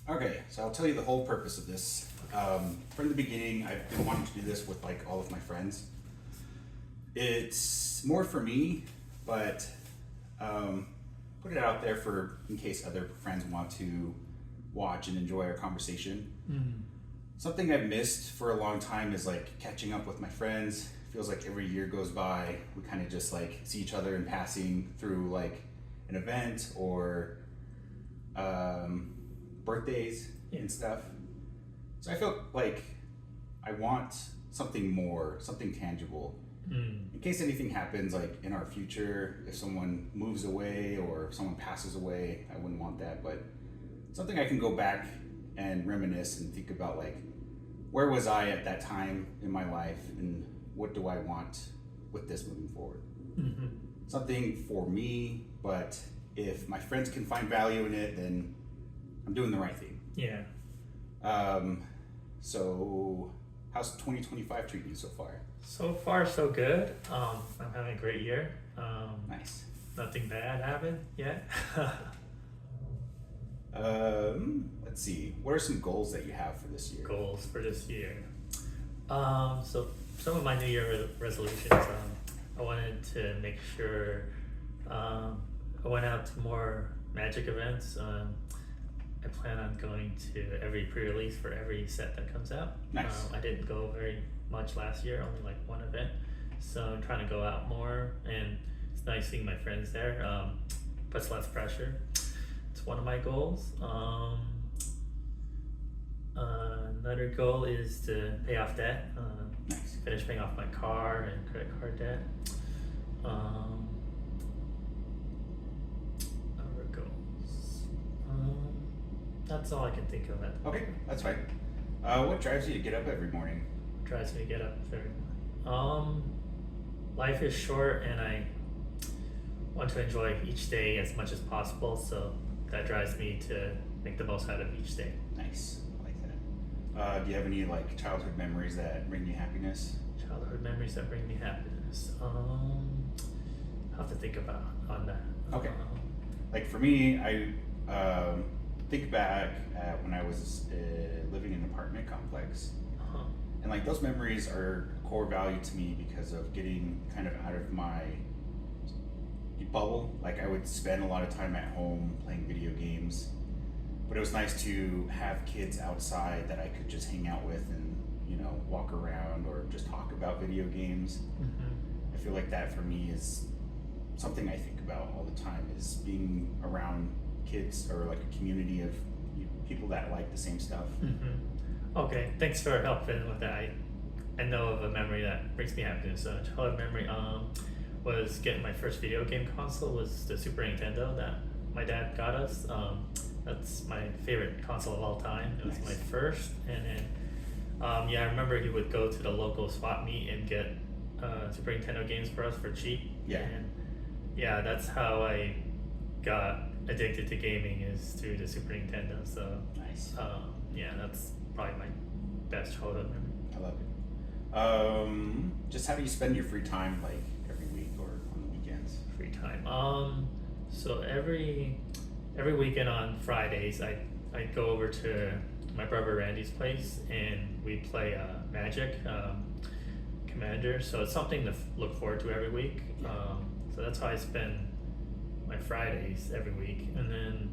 Okay, so I'll tell you the whole purpose of this. From the beginning, I've been wanting to do this with like all of my friends. It's more for me, but um, put it out there for in case other friends want to watch and enjoy our conversation. Something I've missed for a long time is like catching up with my friends. Feels like every year goes by, we kind of just like see each other in passing through like an event or birthdays and stuff. So I feel like I want something more, something tangible. In case anything happens, like in our future, if someone moves away or if someone passes away, I wouldn't want that. But something I can go back and reminisce and think about, like, where was I at that time in my life and what do I want with this moving forward? Something for me, but if my friends can find value in it, then I'm doing the right thing. Yeah. So how's 2025 treating you so far? So far, so good. I'm having a great year. Nice. Nothing bad happened yet. Let's see. What are some goals that you have for this year? Goals for this year. So some of my New Year resolutions. I wanted to make sure I went out to more Magic events. I plan on going to every pre-release for every set that comes out. Nice. I didn't go very much last year, only like one event. So I'm trying to go out more, and it's nice seeing my friends there. Puts less pressure. It's one of my goals. Another goal is to pay off debt. Nice. Finish paying off my car and credit card debt. Other goals. That's all I can think of. Okay, that's fine. What drives you to get up every morning? Drives me to get up every morning. Life is short, and I want to enjoy each day as much as possible. So that drives me to make the most out of each day. Nice. I like that. Do you have any like childhood memories that bring you happiness? Childhood memories that bring me happiness. I'll have to think about on that. Okay. Like for me, I think back at when I was living in an apartment complex. And like those memories are core value to me because of getting kind of out of my bubble. Like I would spend a lot of time at home playing video games, but it was nice to have kids outside that I could just hang out with and, you know, walk around or just talk about video games. I feel like that for me is something I think about all the time, is being around kids or like a community of people that like the same stuff. Okay, thanks for helping with that. I know of a memory that brings me happiness. A childhood memory was getting my first video game console was the Super Nintendo that my dad got us. That's my favorite console of all time. It was Nice. my first, and then I remember he would go to the local swap meet and get Super Nintendo games for us for cheap. Yeah. And yeah, that's how I got addicted to gaming, is through the Super Nintendo. So Nice. that's probably my best childhood memory. I love it. Just how do you spend your free time, like every week or on the weekends? Free time. So every weekend on Fridays, I go over to my brother Randy's place, and we play Magic Commander. So it's something to look forward to every week. So that's how I spend my Fridays every week, and then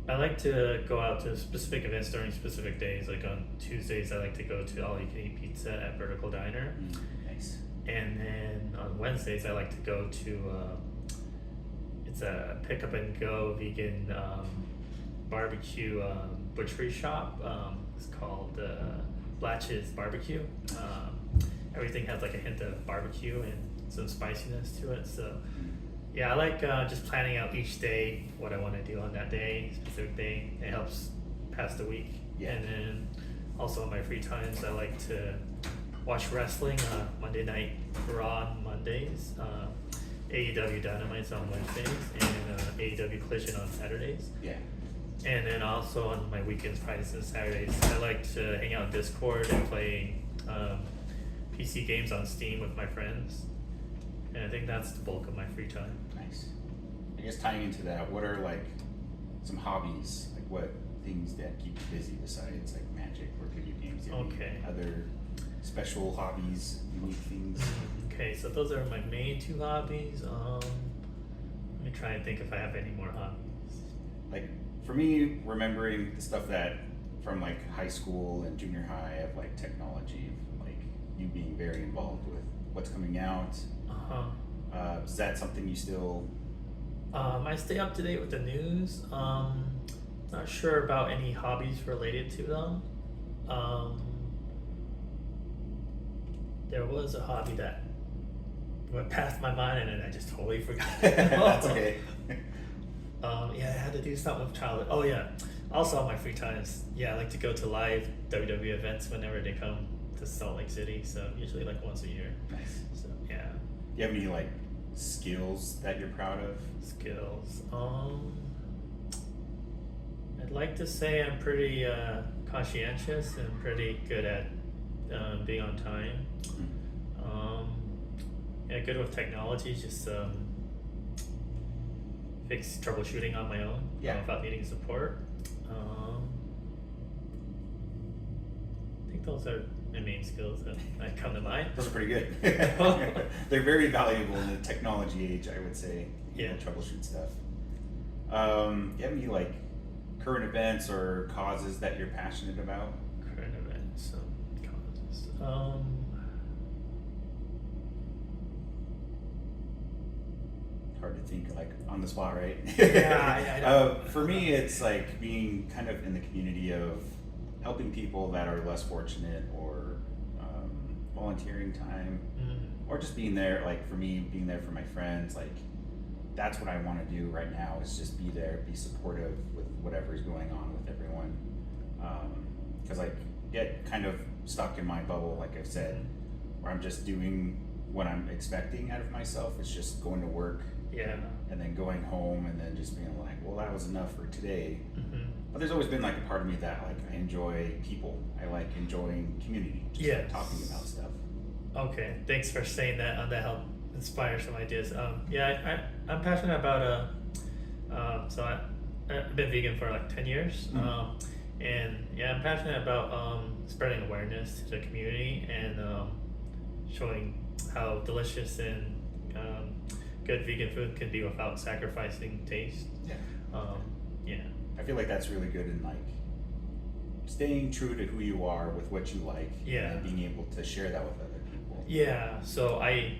I like to go out to specific events during specific days. Like on Tuesdays, I like to go to All You Can Eat Pizza at Vertical Diner. Nice. And then on Wednesdays, I like to go to it's a pick up and go vegan barbecue butchery shop. It's called Blatch's Barbecue. Everything has like a hint of barbecue and some spiciness to it. So yeah, I like just planning out each day what I want to do on that day, specific day. It helps pass the week. Yeah. And then also in my free times, I like to watch wrestling. Monday Night Raw on Mondays, AEW Dynamite's on Wednesdays, and AEW Collision on Saturdays. Yeah. And then also on my weekends, Fridays and Saturdays, I like to hang out in Discord and play PC games on Steam with my friends. And I think that's the bulk of my free time. Nice. I guess tying into that, what are like some hobbies, like what things that keep you busy besides like Magic or video games. Do you have any other special hobbies, unique things? Okay, so those are my main two hobbies. Let me try and think if I have any more hobbies. Like for me, remembering the stuff that from like high school and junior high of like technology, like you being very involved with what's coming out. Is that something you still? I stay up to date with the news. Not sure about any hobbies related to them. There was a hobby that went past my mind and then I just totally forgot. That's okay. Yeah, I had to do something with childhood. Oh yeah. Also on my free times, I like to go to live WWE events whenever they come to Salt Lake City. So usually like once a year. Nice. So yeah. Do you have any like skills that you're proud of? Skills. I'd like to say I'm pretty conscientious and pretty good at being on time. Good with technology, just fix troubleshooting on my own without needing support. I think those are my main skills that come to mind. Those are pretty good. They're very valuable in the technology age, I would say. You know, troubleshoot stuff. Do you have any like current events or causes that you're passionate about? Current events, causes. Hard to think like on the spot, right? Yeah, for me, it's like being kind of in the community of helping people that are less fortunate, or volunteering time, or just being there. Like for me, being there for my friends. Like that's what I want to do right now. Is just be there, be supportive with whatever's going on with everyone. Because I get kind of stuck in my bubble, like I've said, where I'm just doing what I'm expecting out of myself. It's just going to work. Yeah. And then going home and then just being like, well, that was enough for today. But there's always been like a part of me that like I enjoy people. I like enjoying community. Just like talking about stuff. Okay, thanks for saying that. That helped inspire some ideas. I'm passionate about so I've been vegan for like 10 years. And I'm passionate about spreading awareness to the community and showing how delicious and good vegan food can be without sacrificing taste. I feel like that's really good in like staying true to who you are with what you like, and being able to share that with other people. So I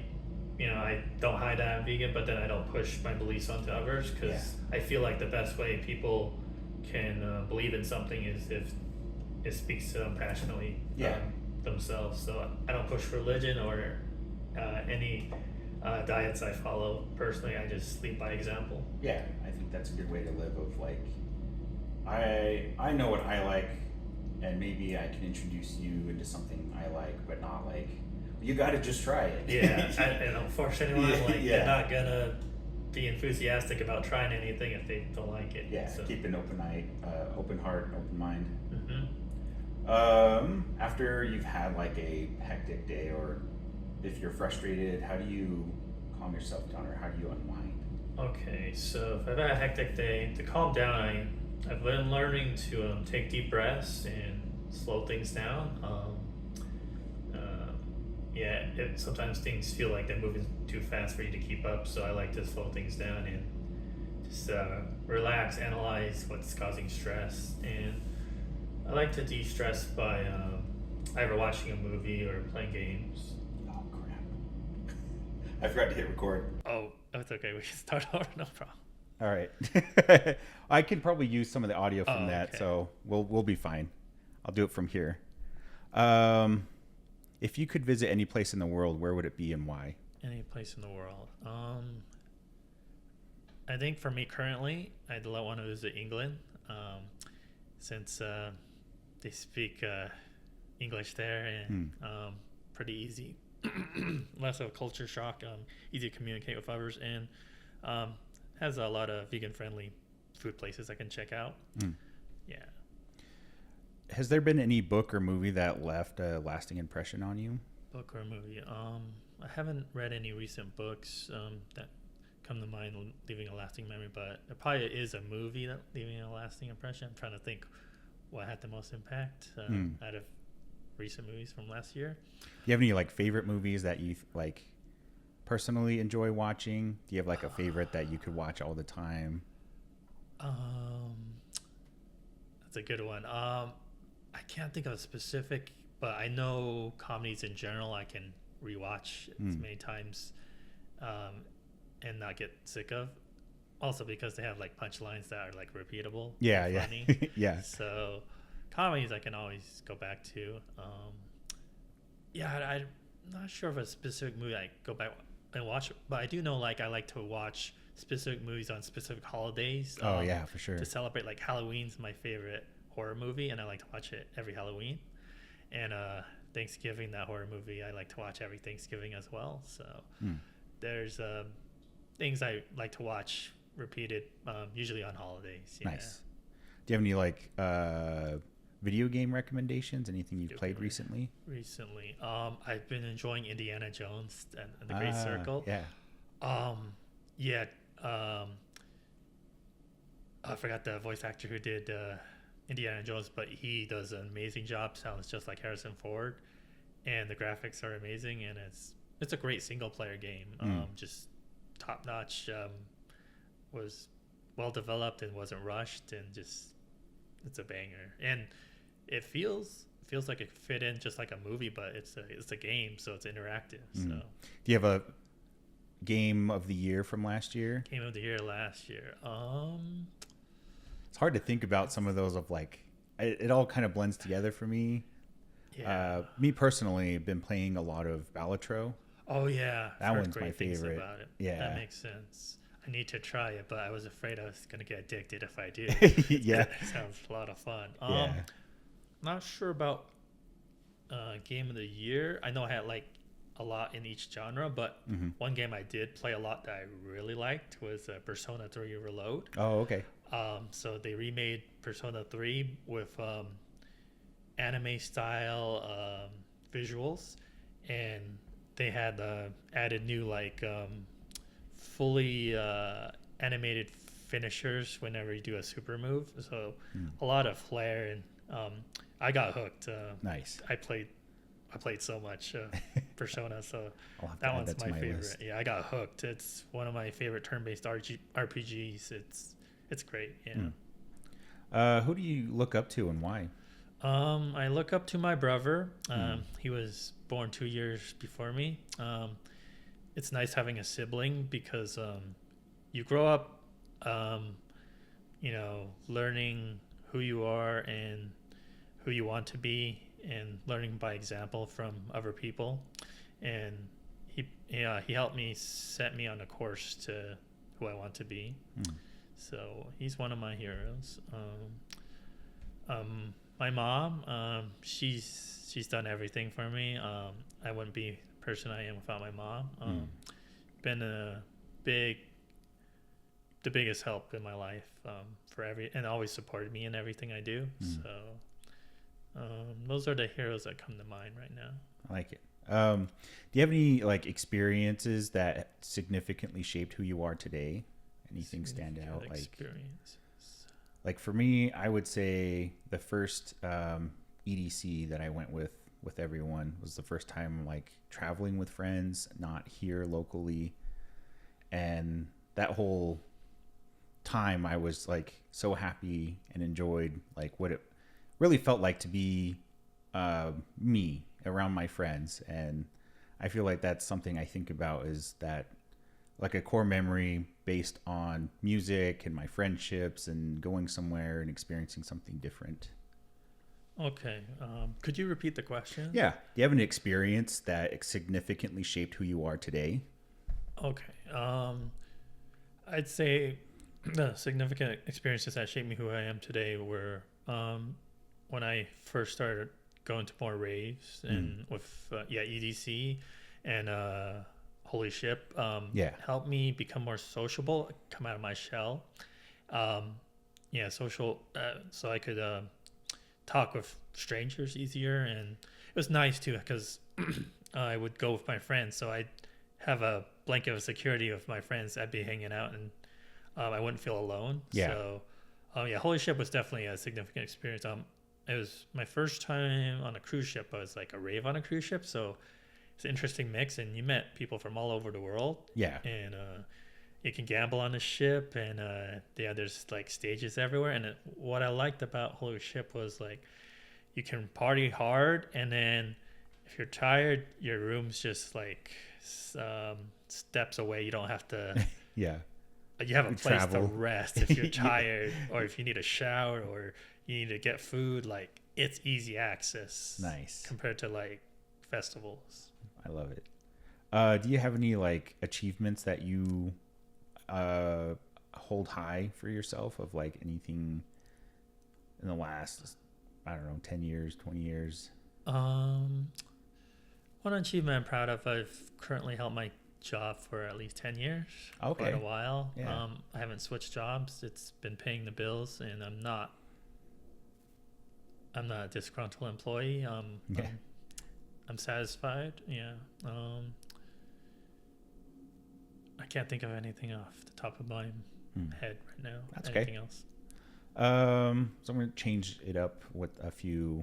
don't hide that I'm vegan, but then I don't push my beliefs onto others, because I feel like the best way people can believe in something is if it speaks to them passionately themselves. So I don't push religion or any diets I follow personally. I just lead by example. I think that's a good way to live. Of like, I know what I like, and maybe I can introduce you into something I like, but not like you got to just try it. I don't force anyone. They're not gonna be enthusiastic about trying anything if they don't like it. Keep an open heart, open mind. After you've had like a hectic day, or if you're frustrated, how do you calm yourself down, or how do you unwind? Okay, so if I've had a hectic day, to calm down, I've been learning to take deep breaths and slow things down. Sometimes things feel like they're moving too fast for you to keep up, so I like to slow things down and just relax, analyze what's causing stress, and I like to de-stress by either watching a movie or playing games. Oh crap! I forgot to hit record. Oh, that's okay. We can start over. No problem. All right. I could probably use some of the audio from that, so we'll be fine. I'll do it from here. If you could visit any place in the world, where would it be and why? Any place in the world. I think for me currently, I'd want to visit England, since they speak English there, and pretty easy. Less of a culture shock, easy to communicate with others, and has a lot of vegan-friendly food places I can check out. Has there been any book or movie that left a lasting impression on you? Book or movie? I haven't read any recent books that come to mind leaving a lasting memory, but there probably is a movie that leaving a lasting impression. I'm trying to think what had the most impact out of recent movies from last year. Do you have any like favorite movies that you like personally enjoy watching? Do you have like a favorite that you could watch all the time? That's a good one. I can't think of a specific, but I know comedies in general I can rewatch as many times and not get sick of. Also because they have like punchlines that are like repeatable. Yeah, funny. Yeah. So comedies I can always go back to. I'm not sure of a specific movie I go back and watch, but I do know like I like to watch specific movies on specific holidays. Yeah, for sure. To celebrate, like Halloween's my favorite horror movie, and I like to watch it every Halloween. And Thanksgiving, that horror movie, I like to watch every Thanksgiving as well. So there's things I like to watch repeated, usually on holidays. Yeah. Nice. Do you have any like video game recommendations? Anything you've played recently? I've been enjoying Indiana Jones and the Great Circle. Yeah. I forgot the voice actor who did Indiana Jones, but he does an amazing job. Sounds just like Harrison Ford, and the graphics are amazing, and it's a great single player game. Just top notch. Was well developed and wasn't rushed, and just it's a banger. And it feels like it could fit in just like a movie, but it's a game, so it's interactive. So do you have a game of the year from last year? Game of the year last year. It's hard to think about some of those of like it all kind of blends together for me. Yeah. Me personally, I've been playing a lot of Balatro. Oh yeah, that one's my favorite. About it. Yeah, that makes sense. I need to try it, but I was afraid I was gonna get addicted if I do. Yeah, it sounds a lot of fun. Yeah. Not sure about game of the year. I know I had like a lot in each genre, but one game I did play a lot that I really liked was Persona 3 Reload. Oh, okay. So they remade Persona 3 with anime style visuals, and they had added new like fully animated finishers whenever you do a super move. So a lot of flair, and I got hooked. Nice. I played so much Persona, so that one's my favorite. List. Yeah, I got hooked. It's one of my favorite turn-based RPGs. It's great. Yeah. Who do you look up to and why? I look up to my brother. He was born 2 years before me. It's nice having a sibling because you grow up, learning who you are and who you want to be, and learning by example from other people. And he helped me set me on a course to who I want to be. So he's one of my heroes. My mom, she's done everything for me. I wouldn't be the person I am without my mom. Been the biggest help in my life and always supported me in everything I do. So those are the heroes that come to mind right now. I like it. Do you have any like experiences that significantly shaped who you are today? Anything stand out? Like for me, I would say the first EDC that I went with everyone was the first time like traveling with friends, not here locally. And that whole time I was like so happy and enjoyed like what it really felt like to be me around my friends. And I feel like that's something I think about, is that like a core memory based on music and my friendships and going somewhere and experiencing something different. Okay. Could you repeat the question? Yeah. Do you have an experience that significantly shaped who you are today? Okay. I'd say the significant experiences that shaped me who I am today were when I first started going to more raves and with EDC and Holy Ship helped me become more sociable, come out of my shell. Social, so I could talk with strangers easier, and it was nice too because I would go with my friends, so I'd have a blanket of security with my friends. I'd be hanging out, and I wouldn't feel alone. Yeah. So, yeah, Holy Ship was definitely a significant experience. It was my first time on a cruise ship. I was like a rave on a cruise ship, so it's an interesting mix, and you met people from all over the world. Yeah. And you can gamble on the ship, and yeah, there's like stages everywhere. And what I liked about Holy Ship was like you can party hard, and then if you're tired, your room's just like steps away. You don't have to. Yeah. You have a place travel. to rest if you're tired, or if you need a shower, or you need to get food. Like it's easy access. Nice. Compared to like festivals. I love it. Do you have any like achievements that you hold high for yourself of like anything in the last, I don't know, 10 years, 20 years? One achievement I'm proud of, I've currently held my job for at least 10 years. Okay. Quite a while. Yeah. I haven't switched jobs. It's been paying the bills, and I'm not a disgruntled employee. Yeah. I'm satisfied. Yeah. I can't think of anything off the top of my head right now. That's anything okay. else? So I'm going to change it up with a few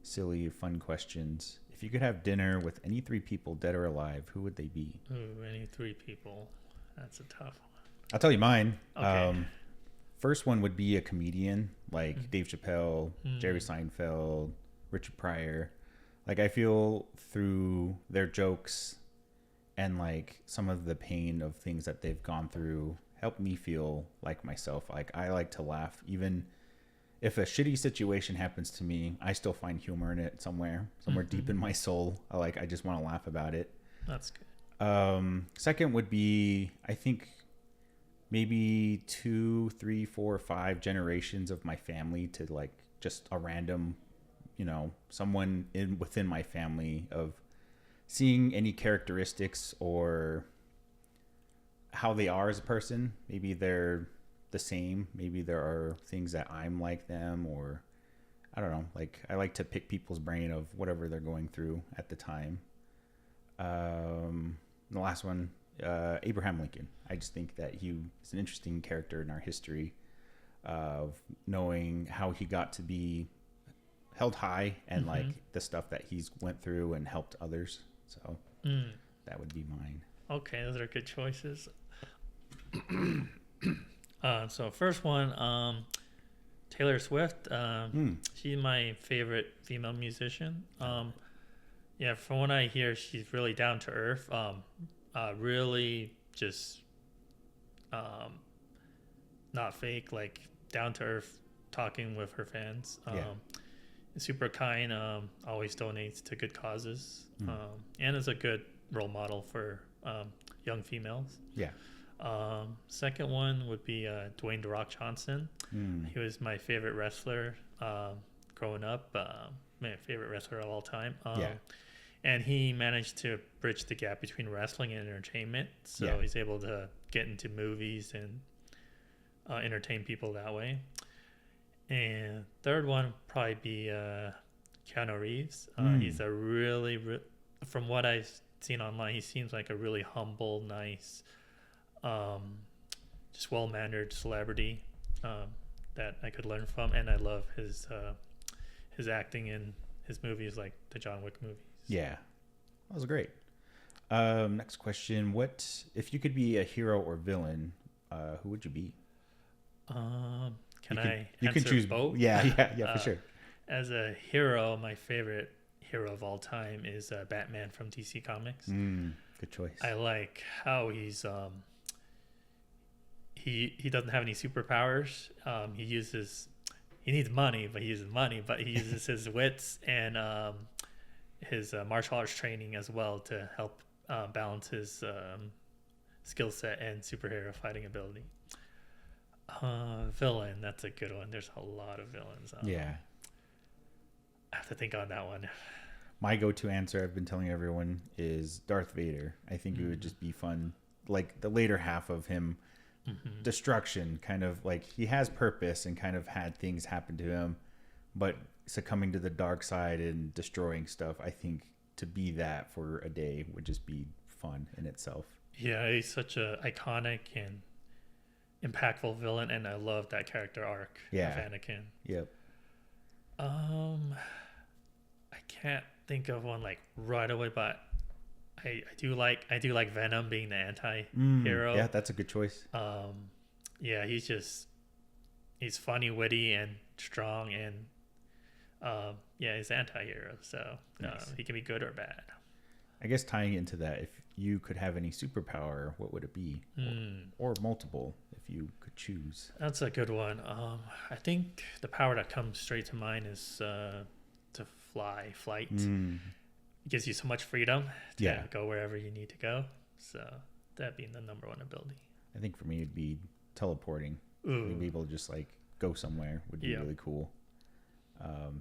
silly, fun questions. If you could have dinner with any 3 people, dead or alive, who would they be? Ooh, any 3 people. That's a tough one. I'll tell you mine. Okay. First one would be a comedian like Dave Chappelle, Jerry Seinfeld, Richard Pryor. Like I feel through their jokes and like some of the pain of things that they've gone through help me feel like myself. Like I like to laugh. Even if a shitty situation happens to me, I still find humor in it somewhere deep in my soul. I just want to laugh about it. That's good. Second would be, I think, maybe 2, 3, 4, 5 generations of my family to like just a random, someone within my family, of seeing any characteristics or how they are as a person. Maybe they're the same. Maybe there are things that I'm like them, or I don't know. Like I like to pick people's brain of whatever they're going through at the time. The last one, Abraham Lincoln. I just think that he is an interesting character in our history, of knowing how he got to be held high and like the stuff that he's went through and helped others. So that would be mine. Okay, those are good choices. So first one, Taylor Swift. She's my favorite female musician. Yeah, from what I hear, she's really down to earth. Really just not fake, like down to earth, talking with her fans. Super kind. Always donates to good causes, and is a good role model for young females. Yeah. Second one would be Dwayne "The Rock" Johnson. He was my favorite wrestler growing up. My favorite wrestler of all time. And he managed to bridge the gap between wrestling and entertainment. So he's able to get into movies and entertain people that way. And third one would probably be Keanu Reeves. He's a really, from what I've seen online, he seems like a really humble, nice, just well-mannered celebrity that I could learn from. And I love his acting in his movies, like the John Wick movies. Yeah, that was great. Next question: what if you could be a hero or villain? Who would you be? You can choose both? Yeah, for sure. As a hero, my favorite hero of all time is Batman from DC Comics. Good choice. I like how he's he doesn't have any superpowers. He needs money, but he uses money. But he uses his wits and his martial arts training as well to help balance his skill set and superhero fighting ability. Villain, that's a good one. There's a lot of villains. Yeah. I have to think on that one. My go-to answer, I've been telling everyone, is Darth Vader. I think it would just be fun. Like the later half of him, destruction, kind of like he has purpose and kind of had things happen to him, but succumbing to the dark side and destroying stuff. I think to be that for a day would just be fun in itself. Yeah, he's such a iconic and impactful villain, and I love that character arc of Anakin. Yep. I can't think of one like right away, but I do like Venom being the anti-hero. Yeah, that's a good choice. Yeah, he's funny, witty, and strong, and yeah, he's anti-hero, so Nice. he can be good or bad. I guess tying into that, if you could have any superpower, what would it be? Or multiple, if you could choose. That's a good one. I think the power that comes straight to mind is to flight. It gives you so much freedom to go wherever you need to go. So that being the number one ability. I think for me, it'd be teleporting. Ooh. Being able to just like go somewhere would be really cool.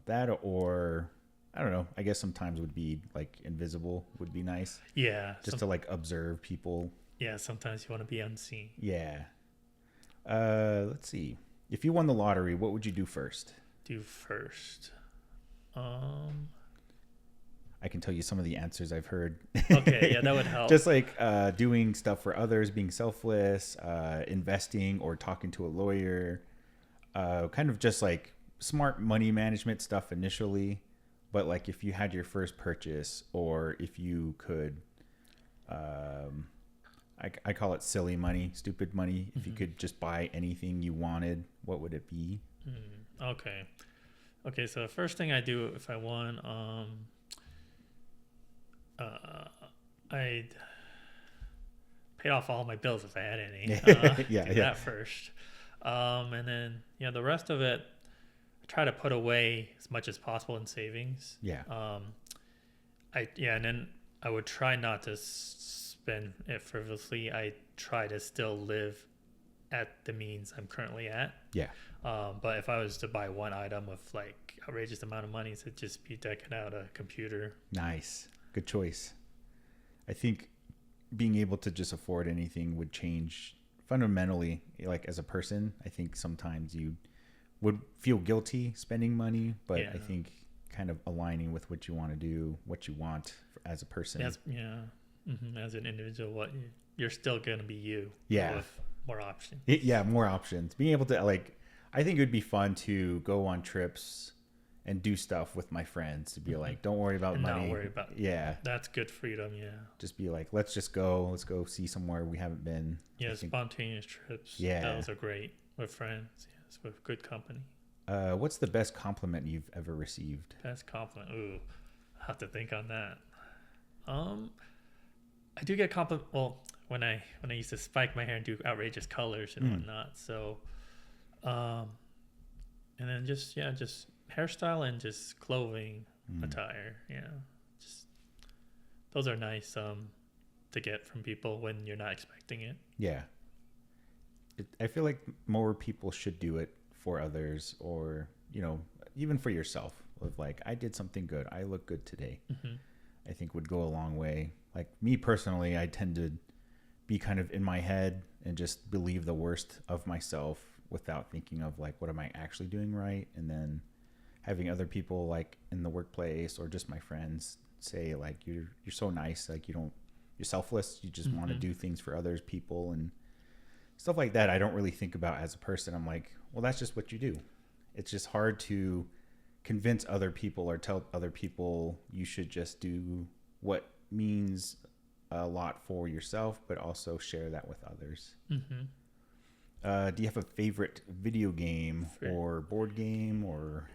That or I don't know. I guess sometimes would be like invisible would be nice. Yeah. Just to like observe people. Yeah. Sometimes you want to be unseen. Yeah. Let's see. If you won the lottery, what would you do first? I can tell you some of the answers I've heard. Okay, yeah, that would help. Just like doing stuff for others, being selfless, investing or talking to a lawyer, kind of just like smart money management stuff initially. But like if you had your first purchase or if you could, I call it silly money, stupid money. If you could just buy anything you wanted, what would it be? Okay, so the first thing I do if I won, I'd pay off all my bills if I had any. That first. And then, the rest of it, I try to put away as much as possible in savings. Yeah. And then I would try not to spend it frivolously. I try to still live at the means I'm currently at. Yeah. But if I was to buy one item of like outrageous amount of money, it'd just be decking out a computer. Nice. Good choice. I think being able to just afford anything would change fundamentally, like as a person. I think sometimes you would feel guilty spending money, but I think kind of aligning with what you want to do, what you want as a person. As an individual, you're still going to be you. Yeah. With more options. More options. Being able to I think it would be fun to go on trips and do stuff with my friends to be like, don't worry about money. Not worry about that's good freedom. Just be like, let's go see somewhere we haven't been. Spontaneous trips. Those are great with friends. Yes, with good company. What's the best compliment you've ever received? Best compliment. Ooh, I have to think on that. I do get compliment. Well, when I used to spike my hair and do outrageous colors and whatnot. So, and then just hairstyle and just clothing, attire. Just those are nice to get from people when you're not expecting it. Yeah. I feel like more people should do it for others or, even for yourself. Of like, I did something good. I look good today. I think would go a long way. Like me personally, I tend to be kind of in my head and just believe the worst of myself without thinking of like, what am I actually doing right? And then having other people like in the workplace or just my friends say like, you're so nice. Like you're selfless. You just want to do things for others, people and stuff like that. I don't really think about as a person. I'm like, well, that's just what you do. It's just hard to convince other people or tell other people you should just do what means a lot for yourself, but also share that with others. Do you have a favorite video game or board game or?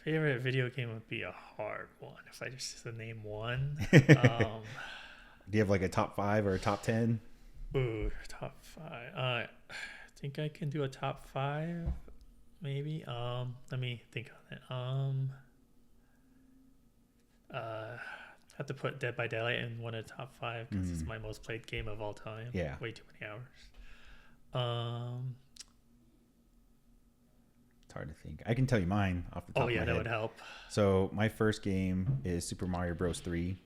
Favorite video game would be a hard one. If I just to name one. Do you have like a top 5 or a top 10? Ooh, top 5. I think I can do a top 5, maybe. Let me think on it. Have to put Dead by Daylight in one of the top 5 because it's my most played game of all time. Yeah, way too many hours. It's hard to think. I can tell you mine off the top of my head. That would help. So my first game is Super Mario Bros. 3.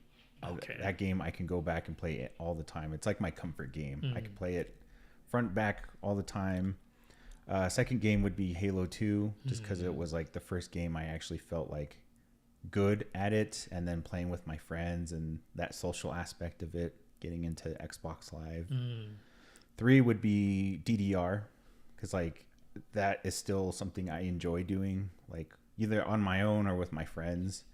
Okay. That game I can go back and play it all the time. It's like my comfort game. I can play it front, back all the time. Second game would be Halo 2, just because it was like the first game I actually felt like good at it, and then playing with my friends and that social aspect of it, getting into Xbox Live. 3 would be DDR, because like that is still something I enjoy doing, like either on my own or with my friends.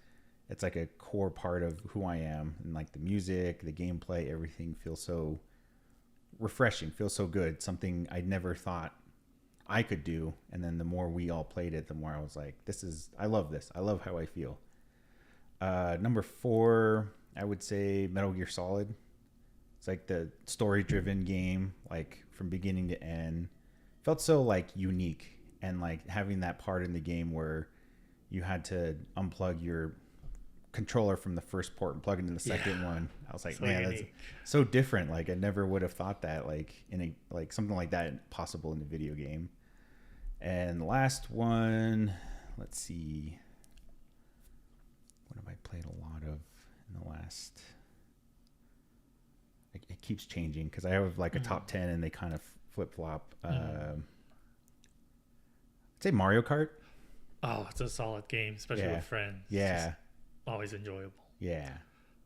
It's like a core part of who I am, and like the music, the gameplay, everything feels so refreshing, feels so good. Something I never thought I could do. And then the more we all played it, the more I was like, I love this. I love how I feel. Number 4, I would say Metal Gear Solid. It's like the story-driven game, like from beginning to end. Felt so like unique, and like having that part in the game where you had to unplug your controller from the first port and plug it into the second one. I was like, so man, unique. That's so different. Like I never would have thought that, like in a like something like that possible in a video game. And the last one, let's see, what have I played a lot of in the last? It keeps changing because I have like a top 10 and they kind of flip flop. I'd say Mario Kart. Oh, it's a solid game, especially with friends. Yeah. Always enjoyable. Yeah.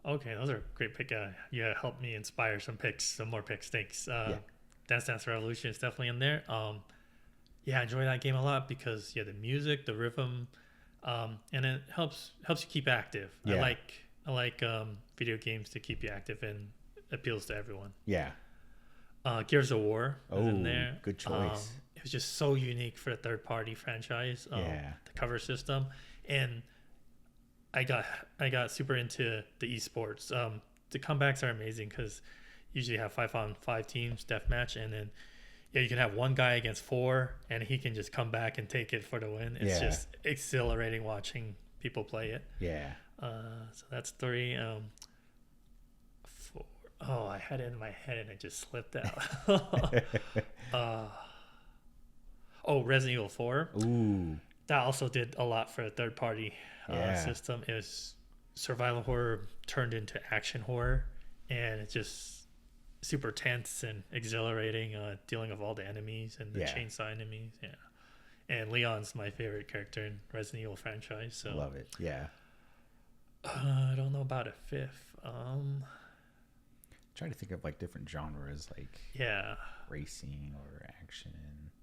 Okay, those are great pick. You helped me inspire some more picks. Thanks. Dance Dance Revolution is definitely in there. Yeah, I enjoy that game a lot because the music, the rhythm, and it helps you keep active. Yeah. I like video games to keep you active and appeals to everyone. Yeah. Gears of War is in there. Good choice. It was just so unique for a third-party franchise. The cover system, and I got super into the esports. The comebacks are amazing because usually have 5-on-5 teams deathmatch, and then you can have one guy against 4, and he can just come back and take it for the win. It's just exhilarating watching people play it. Yeah. So that's 3. 4. Oh, I had it in my head and it just slipped out. Resident Evil 4. Ooh. That also did a lot for a third-party system. It was survival horror turned into action horror, and it's just super tense and exhilarating, dealing with all the enemies and the chainsaw enemies. Yeah, and Leon's my favorite character in Resident Evil franchise. So love it. Yeah. I don't know about a 5th. Trying to think of like different genres, like racing or action,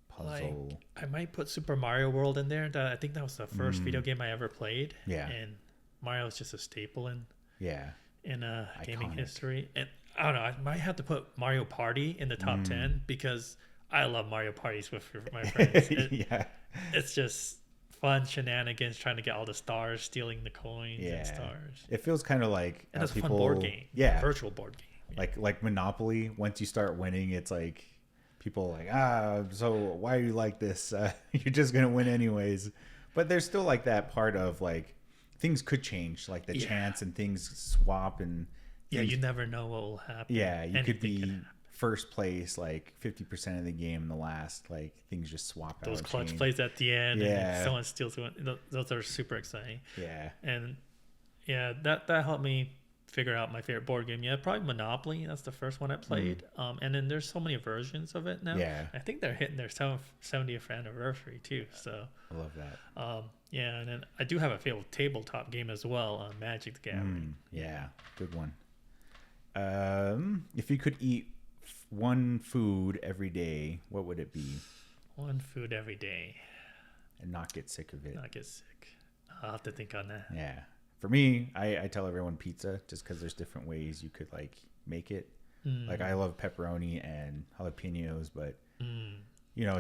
puzzle. Like, I might put Super Mario World in there. I think that was the first video game I ever played. Yeah. And Mario is just a staple in Iconic. Gaming history. And I don't know, I might have to put Mario Party in the top 10 because I love Mario Parties with my friends. It's just fun shenanigans, trying to get all the stars, stealing the coins and stars. It feels kind of like and it's a fun board game. Virtual board game. Like Monopoly. Once you start winning, it's like people are like, so why are you like this? You're just gonna win anyways. But there's still like that part of like things could change, like the chance and things swap and you never know what will happen. You could be first place like 50% of the game, in the last like things just swap those out. Those clutch plays at the end, and someone steals one. Those are super exciting. And that helped me figure out my favorite board game. Probably Monopoly. That's the first one I played. And then there's so many versions of it now. I think they're hitting their 70th anniversary too. So I love that. And then I do have a favorite tabletop game as well, Magic the Gathering. Good one. If you could eat one food every day, what would it be? One food every day. And not get sick of it. Not get sick. I'll have to think on that. Yeah. For me, I tell everyone pizza just because there's different ways you could like make it. Like I love pepperoni and jalapenos, but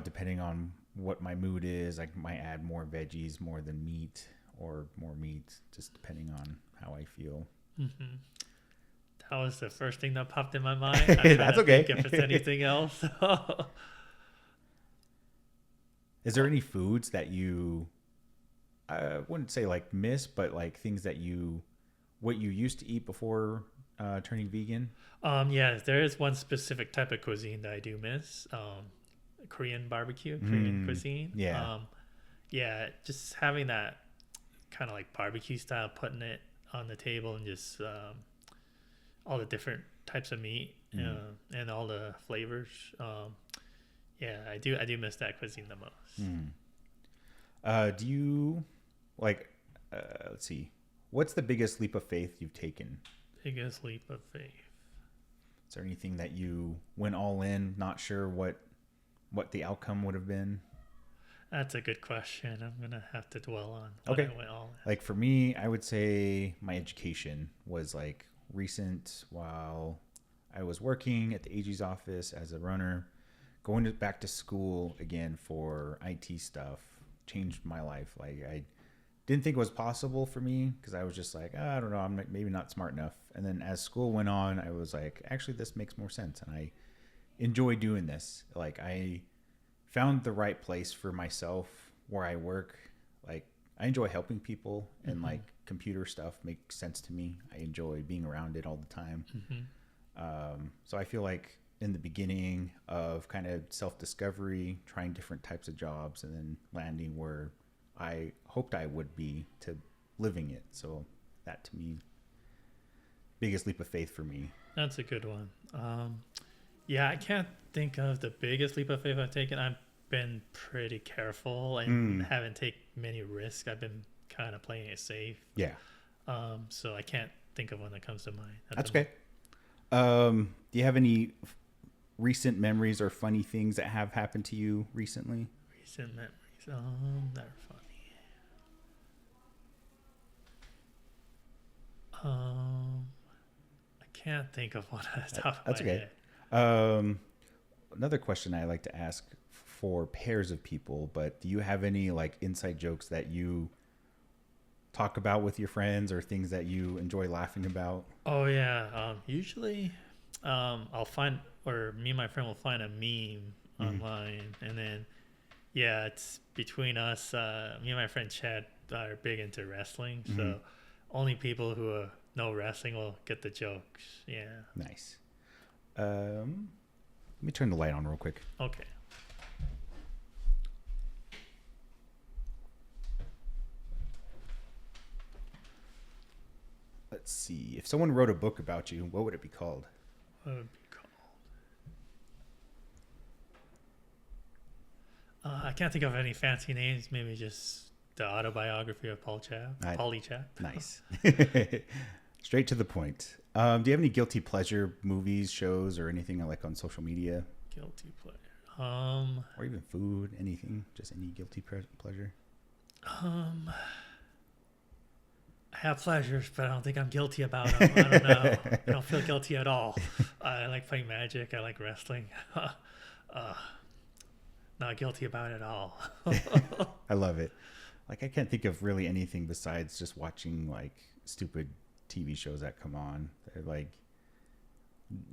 depending on what my mood is, I might add more veggies more than meat, or more meat, just depending on how I feel. That was the first thing that popped in my mind. That's okay. If it's anything else. Is there any foods that you, I wouldn't say like miss, but like things that what you used to eat before turning vegan? There is one specific type of cuisine that I do miss. Korean barbecue, Korean cuisine. Just having that kind of like barbecue style, putting it on the table and just all the different types of meat and all the flavors. I do miss that cuisine the most. Do you like let's see, What's the biggest leap of faith you've taken? Biggest leap of faith. Is there anything that you went all in, not sure what the outcome would have been? That's a good question. I'm gonna have to dwell on. Okay. I went all in. Like for me, I would say my education was like recent while I was working at the AG's office as a runner. Going back to school again for IT stuff changed my life. Like I didn't think it was possible for me because I was just like, I don't know, I'm maybe not smart enough. And then as school went on, I was like, actually, this makes more sense, and I enjoy doing this. Like I found the right place for myself where I work. Like I enjoy helping people, and like computer stuff makes sense to me. I enjoy being around it all the time. So I feel like in the beginning of kind of self-discovery, trying different types of jobs, and then landing where I hoped I would be to living it. So that to me, biggest leap of faith for me. That's a good one. Yeah, I can't think of the biggest leap of faith I've taken. I've been pretty careful and haven't taken many risks. I've been kind of playing it safe. Yeah. So I can't think of one that comes to mind. That's okay. Do you have any recent memories or funny things that have happened to you recently? Recent memories. That are funny. I can't think of one at the top of That's my okay. head. Another question I like to ask for pairs of people, but do you have any like inside jokes that you talk about with your friends or things that you enjoy laughing about? Oh yeah. Usually, I'll find, or me and my friend will find a meme online, and then yeah, it's between us. Me and my friend Chad are big into wrestling, so only people who know wrestling will get the jokes. Yeah. Nice. Let me turn the light on real quick. Okay. Let's see. If someone wrote a book about you, what would it be called? What would it be called? I can't think of any fancy names. Maybe just the autobiography of Paulie Chap. Nice. Straight to the point. Do you have any guilty pleasure movies, shows, or anything like on social media? Guilty pleasure. Or even food, anything? Just any guilty pleasure? I have pleasures, but I don't think I'm guilty about them. I don't know. I don't feel guilty at all. I like playing Magic. I like wrestling. Not guilty about it at all. I love it. Like I can't think of really anything besides just watching like stupid TV shows that come on. They're like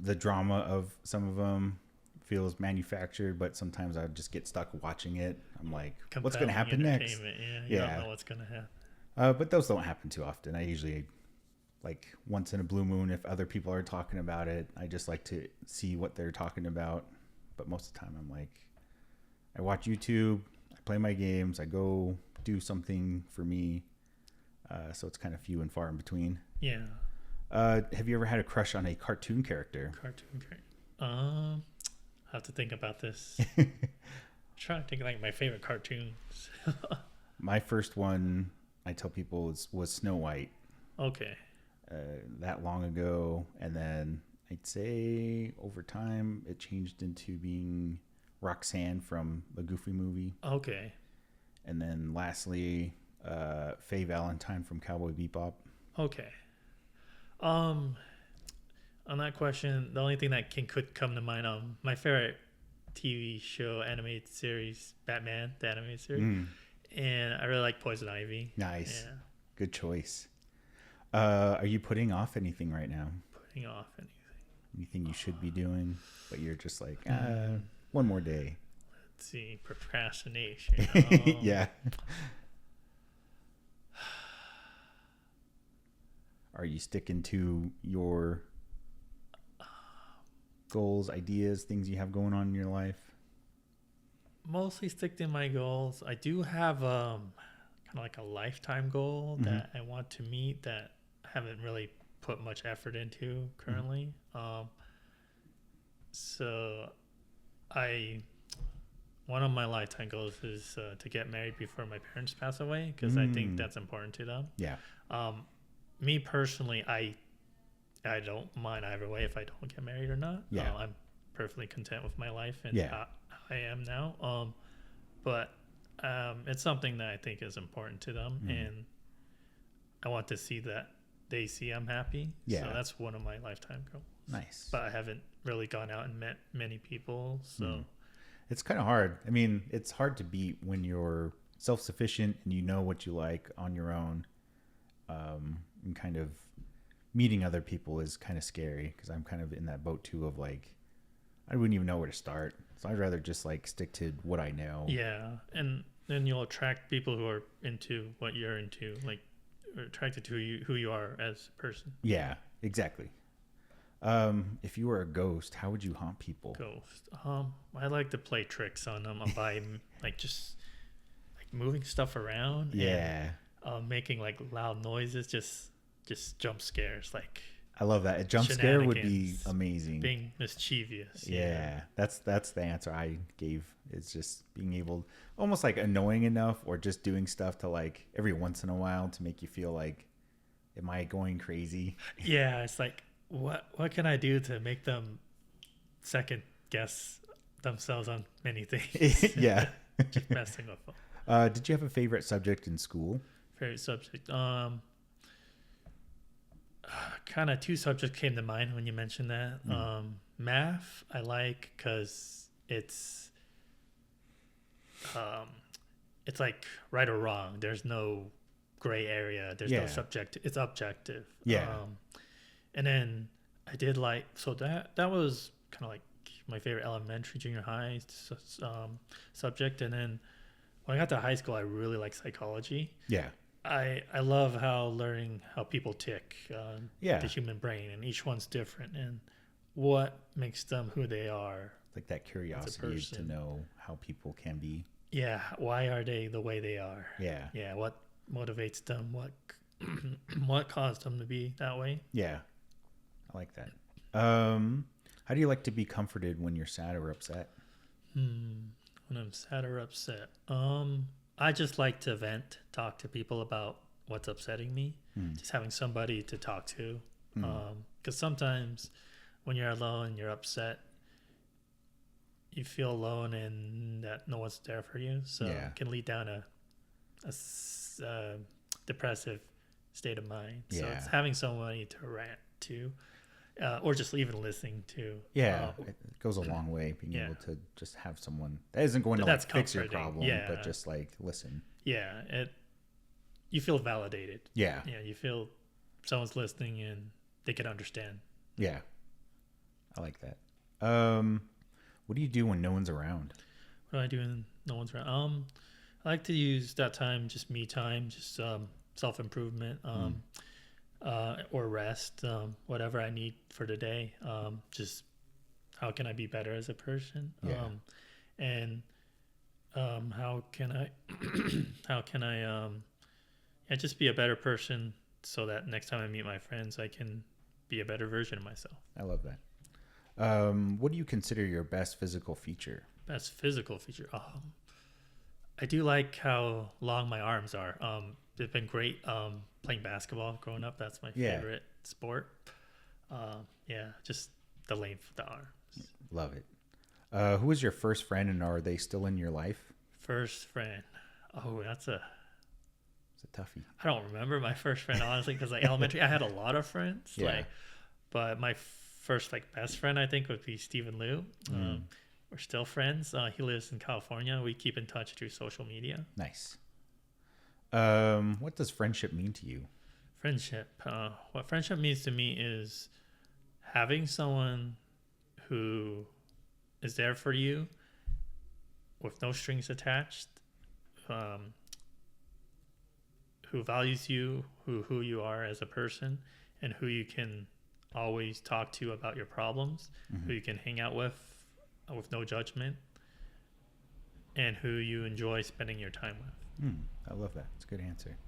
the drama of some of them feels manufactured, but sometimes I just get stuck watching it. I'm like, what's going to happen next? Yeah, you don't know what's going to happen. But those don't happen too often. I usually, like once in a blue moon, if other people are talking about it, I just like to see what they're talking about. But most of the time I'm like, I watch YouTube, I play my games, I go do something for me. So it's kind of few and far in between. Yeah. Have you ever had a crush on a cartoon character? Cartoon character. I have to think about this. I'm trying to think like my favorite cartoons. My first one, I tell people, was Snow White. Okay. That long ago. And then I'd say over time it changed into being Roxanne from the Goofy movie. Okay. And then lastly, Faye Valentine from Cowboy Bebop. Okay. On that question, the only thing that could come to mind, my favorite TV show, animated series, Batman, the animated series, and I really like Poison Ivy. Nice. Yeah. Good choice. Are you putting off anything right now? Putting off anything? Anything you should be doing, but you're just like, one more day. Let's see, procrastination. Yeah. Are you sticking to your goals, ideas, things you have going on in your life? Mostly stick to my goals. I do have kind of like a lifetime goal that I want to meet that I haven't really put much effort into currently. So one of my lifetime goals is to get married before my parents pass away, because I think that's important to them. Yeah. me personally, I don't mind either way if I don't get married or not. Yeah. I'm perfectly content with my life and Yeah. how I am now. But it's something that I think is important to them, and I want to see that they see I'm happy. Yeah. So that's one of my lifetime goals. Nice. But I haven't really gone out and met many people, so It's kind of hard. I mean, it's hard to beat when you're self-sufficient and you know what you like on your own. And kind of meeting other people is kind of scary because I'm kind of in that boat too of like, I wouldn't even know where to start. So I'd rather just like stick to what I know. yeah. And then you'll attract people who are into what you're into, like or attracted to who you are as a person. Yeah, exactly. If you were a ghost, how would you haunt people? Ghost. I like to play tricks on them by like just like moving stuff around. Yeah. And, making like loud noises, just jump scares, like I love that. A jump scare would be shenanigans, amazing. being mischievous. Yeah, that's the answer I gave. It's just being able, almost like annoying enough, or just doing stuff to like every once in a while to make you feel like, am I going crazy? Yeah, it's like what can I do to make them second guess themselves on many things? Yeah. Just messing with them. Did you have a favorite subject in school? Favorite subject. Kind of two subjects came to mind when you mentioned that. Math I like because it's like right or wrong. There's no gray area. There's no subject. It's objective. Yeah. And then I did like, so that was kind of like my favorite elementary, junior high subject. And then when I got to high school, I really like psychology. Yeah. I love learning how people tick, Yeah. the human brain, and each one's different, and what makes them who they are. Like that curiosity to know how people can be. Yeah, why are they the way they are? Yeah. Yeah, what motivates them? What caused them to be that way? Yeah. I like that. How do you like to be comforted when you're sad or upset? When I'm sad or upset, I just like to vent, talk to people about what's upsetting me. Just having somebody to talk to, because sometimes when you're alone, you're upset, you feel alone and that no one's there for you. So it can lead down a depressive state of mind. So it's having somebody to rant to, or just even listening to. Yeah, it goes a long way being able to just have someone that isn't going to like fix your problem, but just like listen. Yeah, you feel validated. Yeah. Yeah, you feel someone's listening and they can understand. Yeah, I like that. What do you do when no one's around? What do I do when no one's around? I like to use that time, just me time, just self-improvement, or rest, whatever I need for the day. Just how can I be better as a person? Yeah. And how can I just be a better person so that next time I meet my friends, I can be a better version of myself. I love that. What do you consider your best physical feature? Best physical feature. I do like how long my arms are. They've been great playing basketball growing up. That's my favorite sport. Just the length of the arms. Love it. Who was your first friend, and are they still in your life? First friend. Oh, it's a toughie. I don't remember my first friend, honestly, because like elementary, I had a lot of friends. Yeah. But my first best friend, I think, would be Stephen Liu. We're still friends. He lives in California. We keep in touch through social media. Nice. What does friendship mean to you? Friendship. What friendship means to me is having someone who is there for you with no strings attached, who values you, who you are as a person, and who you can always talk to about your problems, who you can hang out with no judgment, and who you enjoy spending your time with. I love that. It's a good answer.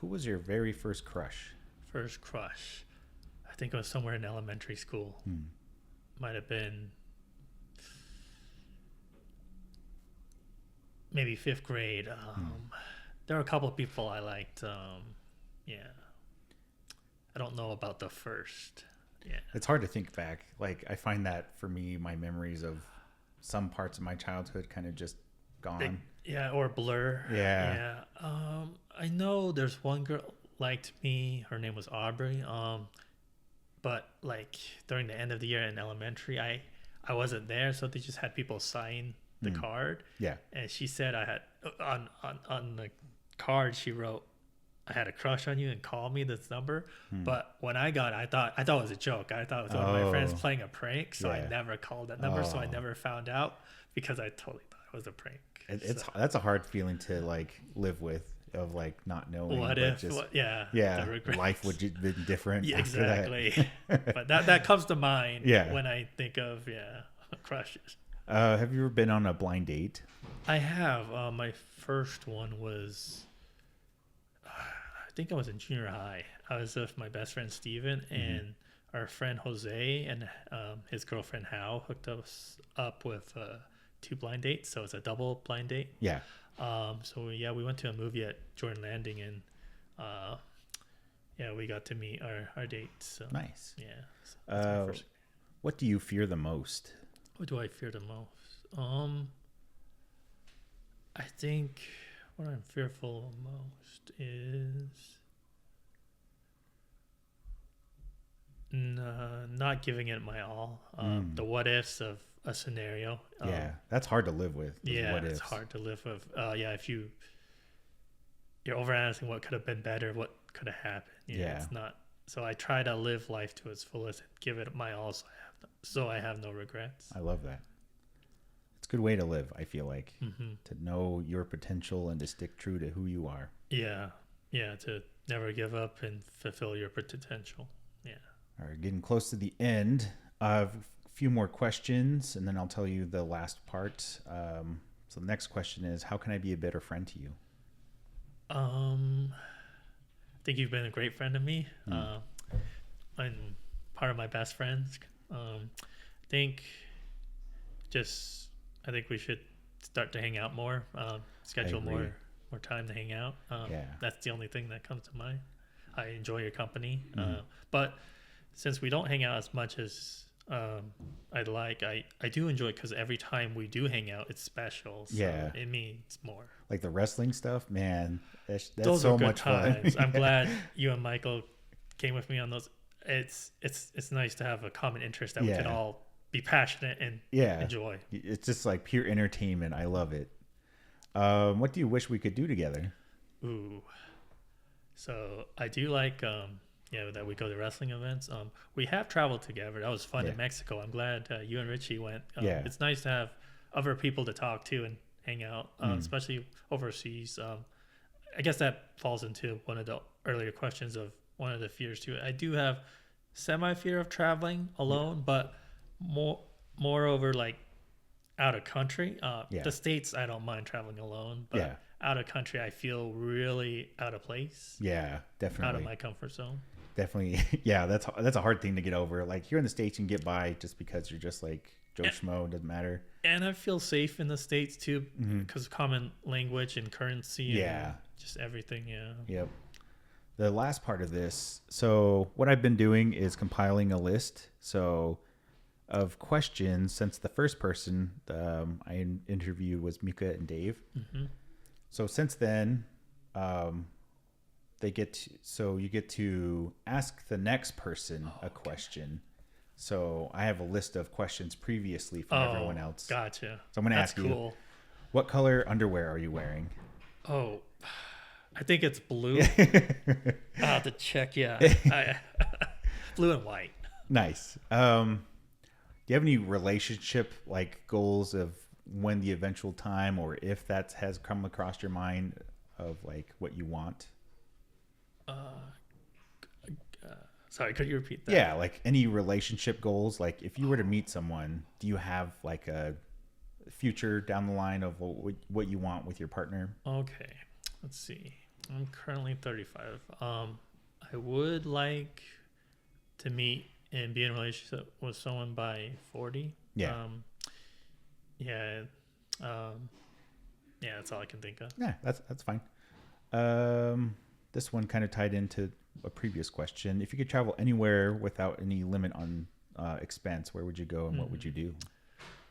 Who was your very first crush? First crush. I think it was somewhere in elementary school. Might have been maybe 5th grade. There were a couple of people I liked. I don't know about the first. Yeah. It's hard to think back. Like I find that for me, my memories of some parts of my childhood kind of just gone. Yeah, or blur. Yeah. Yeah. I know there's one girl liked me. Her name was Aubrey. But like during the end of the year in elementary, I wasn't there, so they just had people sign the card. Yeah. And she said I had on the card she wrote, I had a crush on you and call me this number. But when I got it, I thought it was a joke. I thought it was one of my friends playing a prank, so I never called that number, so I never found out because I totally thought it was a prank. That's a hard feeling to like live with, of like not knowing. What but if? just, Yeah. yeah, the regrets. life would have been different. Yeah, after that. exactly. But that comes to mind Yeah. when I think of crushes. Have you ever been on a blind date? I have. My first one was, I think I was in junior high. I was with my best friend Steven and our friend Jose and his girlfriend Hal hooked us up with 2 blind dates. So it's a double blind date. Yeah. So yeah, we went to a movie at Jordan Landing and yeah, we got to meet our dates. So Nice. yeah. So that's my first. What do you fear the most? What do I fear the most? I think what I'm fearful of most is not giving it my all. The what ifs of a scenario. Yeah, that's hard to live with. Yeah, what it's ifs. hard to live with. Yeah, if you're overanalyzing what could have been better, what could have happened. Yeah. It's not. So I try to live life to its fullest and give it my all, so I have no regrets. I love that. It's a good way to live, I feel like. To know your potential and to stick true to who you are. Yeah, to never give up and fulfill your potential. Yeah. All right, getting close to the end. I have a few more questions, and then I'll tell you the last part. So the next question is, how can I be a better friend to you? I think you've been a great friend to me. I'm part of my best friends. I think we should start to hang out more. Schedule agree. more time to hang out. Yeah. That's the only thing that comes to mind. I enjoy your company, but since we don't hang out as much as I'd like, I do enjoy it because every time we do hang out, it's special. So Yeah. it means more. Like the wrestling stuff, man, that's Those so are good much times. fun. I'm glad you and Michael came with me on those. It's nice to have a common interest that we can all be passionate and enjoy. It's just like pure entertainment. I love it. What do you wish we could do together? Ooh. So I do like that we go to wrestling events. We have traveled together. That was fun in Mexico. I'm glad you and Richie went. It's nice to have other people to talk to and hang out, especially overseas. I guess that falls into one of the earlier questions of one of the fears too. I do have semi fear of traveling alone, but moreover, like out of country. The States, I don't mind traveling alone, but out of country, I feel really out of place. Yeah, definitely. Out of my comfort zone. Definitely. Yeah, that's a hard thing to get over. Like here in the States, you can get by just because you're just like Joe Schmo, doesn't matter. And I feel safe in the States too because of common language and currency and just everything. Yep. The last part of this, so what I've been doing is compiling a list of questions since the first person I interviewed was Mika and Dave. So since then, you get to ask the next person a question. So I have a list of questions previously from everyone else. Gotcha. So I'm going to ask you, what color underwear are you wearing? Oh, I think it's blue. I'll have to check. Yeah. Blue and white. Nice. Do you have any relationship like goals of when the eventual time or if that has come across your mind of like what you want? Sorry, could you repeat that? Yeah, like any relationship goals. Like if you were to meet someone, do you have like a future down the line of what you want with your partner? Okay, let's see. I'm currently 35. I would like to meet and be in a relationship with someone by 40. Yeah. That's all I can think of. Yeah, that's fine. This one kind of tied into a previous question. If you could travel anywhere without any limit on expense, where would you go and what would you do?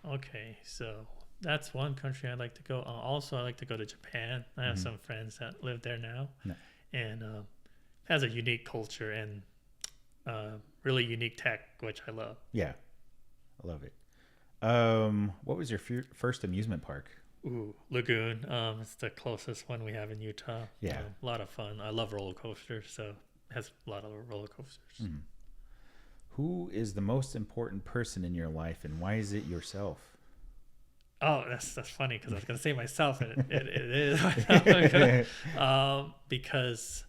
Okay, so that's one country I'd like to go. Also, I like to go to Japan. I have some friends that live there now, and has a unique culture and really unique tech, which I love. Yeah, I love it. What was your first amusement park? Ooh, Lagoon. It's the closest one we have in Utah. Yeah. A lot of fun. I love roller coasters, so it has a lot of roller coasters. Who is the most important person in your life, and why is it yourself? Oh, that's funny because I was gonna say myself, and it is because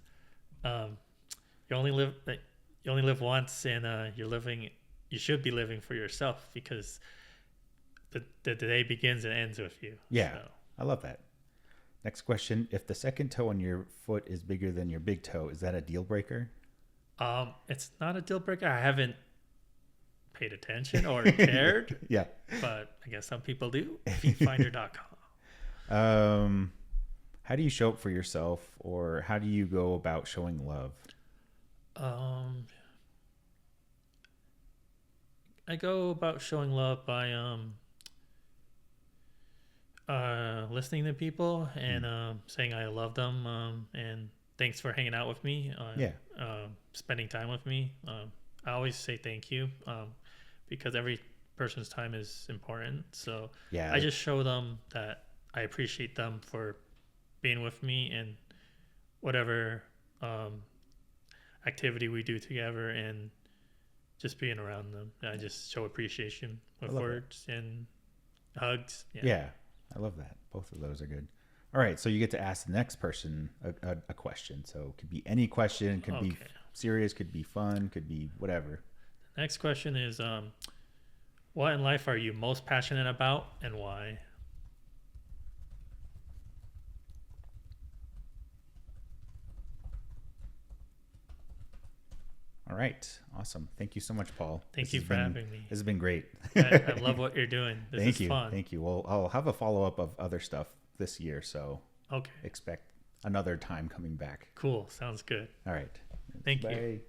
you only live once, and you should be living for yourself because the day begins and ends with you. Yeah, so. I love that. Next question: if the second toe on your foot is bigger than your big toe, is that a deal breaker? It's not a deal breaker. I haven't paid attention or cared. Yeah. But I guess some people do. Feetfinder.com. How do you show up for yourself, or how do you go about showing love? I go about showing love by listening to people and saying I love them and thanks for hanging out with me. Spending time with me. I always say thank you because every person's time is important. So I just show them that I appreciate them for being with me and whatever activity we do together and just being around them. I just show appreciation with words and hugs. Yeah, I love that. Both of those are good. All right, so you get to ask the next person a question. So it could be any question, could be serious, could be fun, could be whatever. Next question is, what in life are you most passionate about and why? All right, awesome. Thank you so much, Paul. Thank you for having me. This has been great. I love what you're doing. This is fun. Thank you. Well, I'll have a follow-up of other stuff this year, so expect another time coming back. Cool. Sounds good. All right. Thank you. Bye.